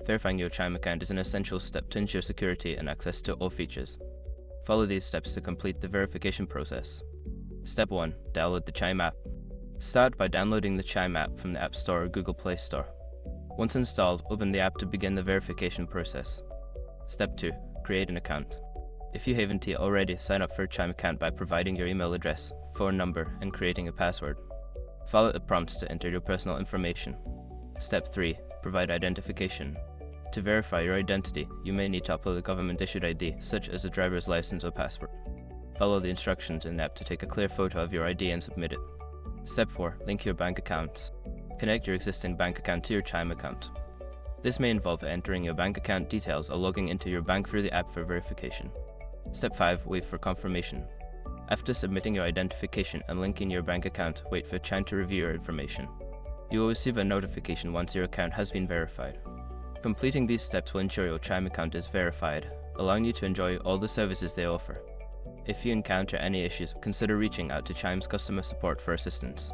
Verifying your Chime account is an essential step to ensure security and access to all features. Follow these steps to complete the verification process. Step 1. Download the Chime app. Start by downloading the Chime app from the App Store or Google Play Store. Once installed, open the app to begin the verification process. Step 2. Create an account. If you haven't already, sign up for a Chime account by providing your email address, phone number, and creating a password. Follow the prompts to enter your personal information. Step 3. Provide identification. To verify your identity, you may need to upload a government-issued ID, such as a driver's license or passport. Follow the instructions in the app to take a clear photo of your ID and submit it. Step 4. Link your bank accounts. Connect your existing bank account to your Chime account. This may involve entering your bank account details or logging into your bank through the app for verification. Step 5. Wait for confirmation. After submitting your identification and linking your bank account, wait for Chime to review your information. You will receive a notification once your account has been verified. Completing these steps will ensure your Chime account is verified, allowing you to enjoy all the services they offer. If you encounter any issues, consider reaching out to Chime's customer support for assistance.